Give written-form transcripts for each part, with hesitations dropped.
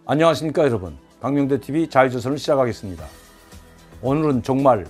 안녕하십니까 여러분, 강명대TV 자유조선을 시작하겠습니다. 오늘은 정말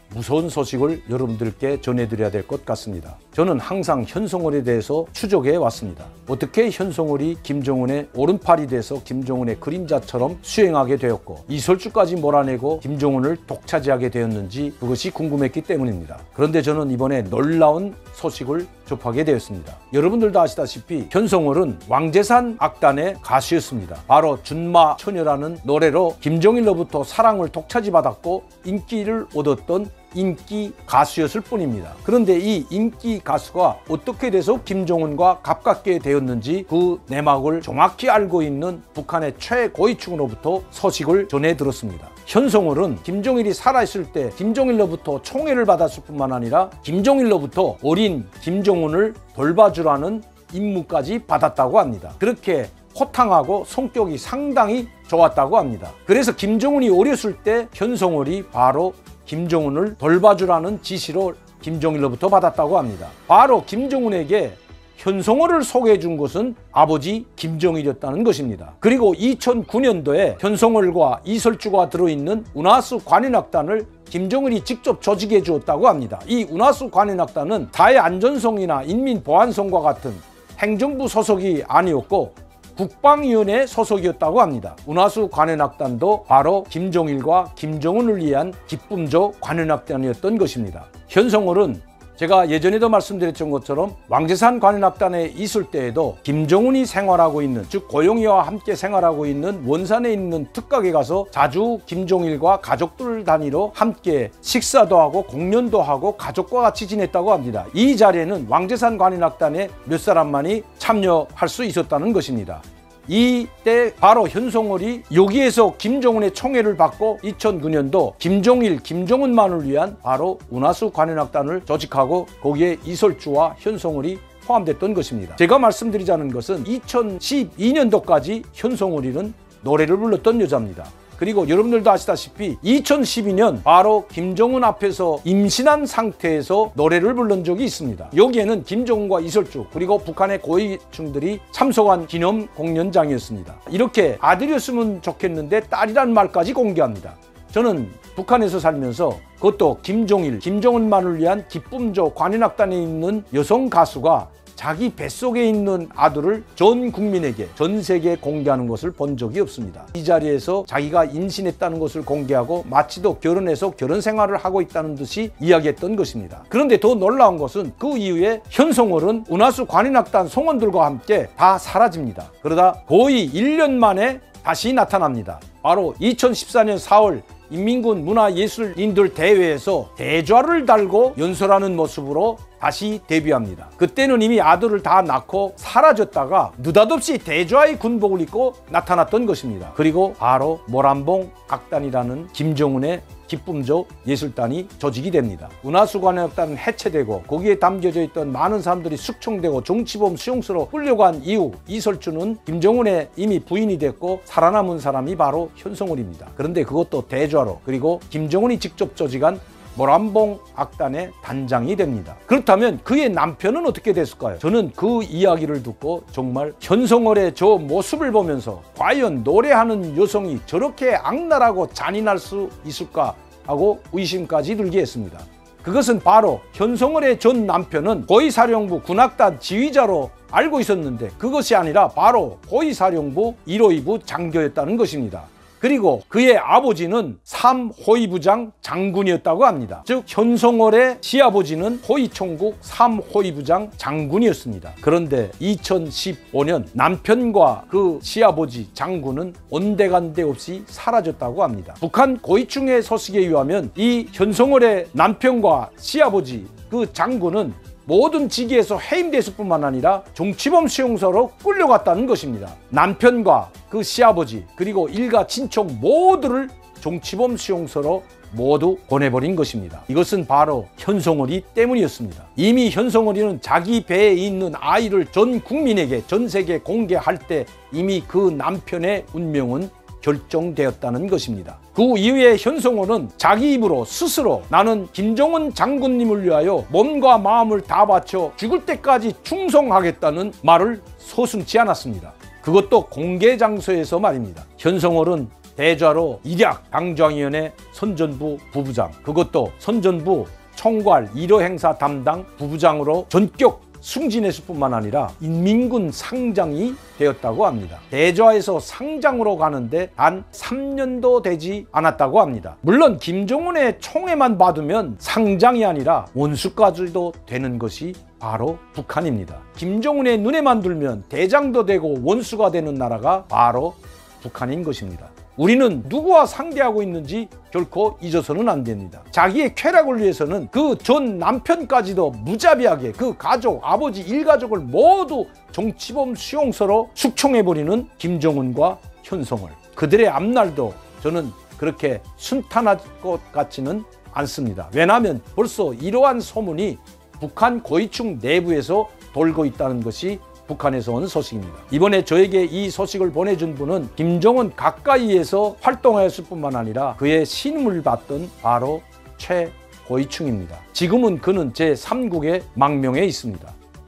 무서운 소식을 여러분들께 전해드려야 될 것 같습니다. 저는 항상 현송월에 대해서 추적해 왔습니다. 어떻게 현송월이 김정은의 오른팔이 돼서 김정은의 그림자처럼 수행하게 되었고 이설주까지 몰아내고 김정은을 독차지하게 되었는지 그것이 궁금했기 때문입니다. 그런데 저는 이번에 놀라운 소식을 접하게 되었습니다. 여러분들도 아시다시피 현송월은 왕재산 악단의 가수였습니다. 바로 준마 처녀라는 노래로 김정일로부터 사랑을 독차지받았고 인기를 얻었던 인기 가수였을 뿐입니다. 그런데 이 인기 가수가 어떻게 돼서 김정은과 가깝게 되었는지 그 내막을 정확히 알고 있는 북한의 최고위층으로부터 소식을 전해 들었습니다. 현송월은 김정일이 살아있을 때 김정일로부터 총애를 받았을 뿐만 아니라 김정일로부터 어린 김정은을 돌봐주라는 임무까지 받았다고 합니다. 그렇게 호탕하고 성격이 상당히 좋았다고 합니다. 그래서 김정은이 어렸을 때 현송월이 바로 김정은을 돌봐주라는 지시로 김정일로부터 받았다고 합니다. 바로 김정은에게 현송월을 소개해 준 것은 아버지 김정일이었다는 것입니다. 그리고 2009년도에 현송월과 이설주가 들어있는 운하수 관현악단을 김정일이 직접 조직해 주었다고 합니다. 이 운하수 관현악단은 사회안전성이나 인민보안성과 같은 행정부 소속이 아니었고 국방위원회 소속이었다고 합니다. 운하수 관현악단도 바로 김정일과 김정은을 위한 기쁨조 관현악단이었던 것입니다. 현송월은 제가 예전에도 말씀드렸던 것처럼 왕재산 관현악단에 있을 때에도 김정은이 생활하고 있는, 즉 고용이와 함께 생활하고 있는 원산에 있는 특각에 가서 자주 김정일과 가족들 단위로 함께 식사도 하고 공연도 하고 가족과 같이 지냈다고 합니다. 이 자리에는 왕재산 관현악단의 몇 사람만이 참여할 수 있었다는 것입니다. 이때 바로 현송월이 여기에서 김정은의 총애를 받고 2009년도 김정일, 김정은만을 위한 바로 운하수 관현악단을 조직하고 거기에 이설주와 현송월이 포함됐던 것입니다. 제가 말씀드리자는 것은 2012년도까지 현송월이는 노래를 불렀던 여자입니다. 그리고 여러분들도 아시다시피 2012년 바로 김정은 앞에서 임신한 상태에서 노래를 부른 적이 있습니다. 여기에는 김정은과 이설주 그리고 북한의 고위층들이 참석한 기념 공연장이었습니다. 이렇게 아들이었으면 좋겠는데 딸이란 말까지 공개합니다. 저는 북한에서 살면서 그것도 김정일, 김정은만을 위한 기쁨조 관현악단에 있는 여성 가수가 자기 뱃속에 있는 아들을 전 국민에게, 전 세계에 공개하는 것을 본 적이 없습니다. 이 자리에서 자기가 임신했다는 것을 공개하고 마치도 결혼해서 결혼 생활을 하고 있다는 듯이 이야기했던 것입니다. 그런데 더 놀라운 것은 그 이후에 현송월은 운하수 관현악단 성원들과 함께 다 사라집니다. 그러다 거의 1년 만에 다시 나타납니다. 바로 2014년 4월 인민군 문화예술인들 대회에서 대좌를 달고 연설하는 모습으로 다시 데뷔합니다. 그때는 이미 아들을 다 낳고 사라졌다가 느닷없이 대좌의 군복을 입고 나타났던 것입니다. 그리고 바로 모란봉 악단이라는 김정은의 기쁨조 예술단이 조직이 됩니다. 운하수 관현악단은 해체되고 거기에 담겨져 있던 많은 사람들이 숙청되고 정치범 수용소로 끌려간 이후 이설주는 김정은의 이미 부인이 됐고 살아남은 사람이 바로 현송월입니다. 그런데 그것도 대좌로, 그리고 김정은이 직접 조직한 모란봉 악단의 단장이 됩니다. 그렇다면 그의 남편은 어떻게 됐을까요? 저는 그 이야기를 듣고 정말 현송월의 저 모습을 보면서 과연 노래하는 여성이 저렇게 악랄하고 잔인할 수 있을까 하고 의심까지 들게 했습니다. 그것은 바로 현송월의 전 남편은 고위사령부 군악단 지휘자로 알고 있었는데 그것이 아니라 바로 고위사령부 1호 2부 장교였다는 것입니다. 그리고 그의 아버지는 3호위부장 장군이었다고 합니다. 즉 현송월의 시아버지는 호위총국 3호위부장 장군이었습니다. 그런데 2015년 남편과 그 시아버지 장군은 온데간데 없이 사라졌다고 합니다. 북한 고위층의 소식에 의하면 이 현송월의 남편과 시아버지 그 장군은 모든 직위에서 해임됐을 뿐만 아니라 정치범 수용소로 끌려갔다는 것입니다. 남편과 그 시아버지 그리고 일가 친척 모두를 정치범 수용소로 모두 보내버린 것입니다. 이것은 바로 현송월이 때문이었습니다. 이미 현송월이는 자기 배에 있는 아이를 전 국민에게, 전 세계에 공개할 때 이미 그 남편의 운명은 결정되었다는 것입니다. 그 이후에 현송월은 자기 입으로 스스로 나는 김정은 장군님을 위하여 몸과 마음을 다 바쳐 죽을 때까지 충성하겠다는 말을 서슴지 않았습니다. 그것도 공개 장소에서 말입니다. 현성월은 대좌로 일약 방좌위원회 선전부 부부장, 그것도 선전부 총괄 1호 행사 담당 부부장으로 전격 승진했을 뿐만 아니라 인민군 상장이 되었다고 합니다. 대좌에서 상장으로 가는데 단 3년도 되지 않았다고 합니다. 물론 김정은의 총애만 받으면 상장이 아니라 원수까지도 되는 것이 바로 북한입니다. 김정은의 눈에만 들면 대장도 되고 원수가 되는 나라가 바로 북한인 것입니다. 우리는 누구와 상대하고 있는지 결코 잊어서는 안 됩니다. 자기의 쾌락을 위해서는 그 전 남편까지도 무자비하게 그 가족, 아버지, 일가족을 모두 정치범 수용소로 숙청해버리는 김정은과 현성월. 그들의 앞날도 저는 그렇게 순탄할 것 같지는 않습니다. 왜냐하면 벌써 이러한 소문이 북한 고위층 내부에서 돌고 있다는 것이 북한에서 온 소식입니다. 이번에 저에게 이 소식을 보내준 분은 김정은 가까이에서 활동하였을 뿐만 아니라 그의 신임을 받던 바로 최고위층입니다. 지금은 그는 제3국의 망명에 있습니다.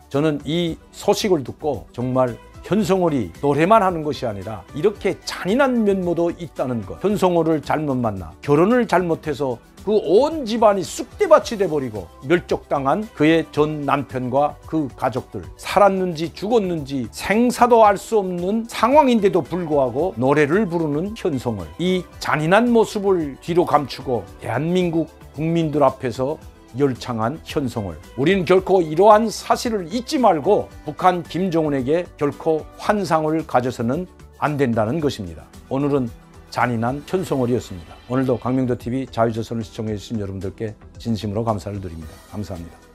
저는 이 소식을 듣고 정말 현성월이 노래만 하는 것이 아니라 이렇게 잔인한 면모도 있다는 것, 현성월을 잘못 만나 결혼을 잘못해서 그 온 집안이 쑥대밭이 돼버리고 멸족당한 그의 전 남편과 그 가족들, 살았는지 죽었는지 생사도 알 수 없는 상황인데도 불구하고 노래를 부르는 현성월, 이 잔인한 모습을 뒤로 감추고 대한민국 국민들 앞에서 열창한 현성월, 우리는 결코 이러한 사실을 잊지 말고 북한 김정은에게 결코 환상을 가져서는 안 된다는 것입니다. 오늘은 잔인한 현성월이었습니다. 오늘도 광명도TV 자유조선을 시청해 주신 여러분들께 진심으로 감사를 드립니다. 감사합니다.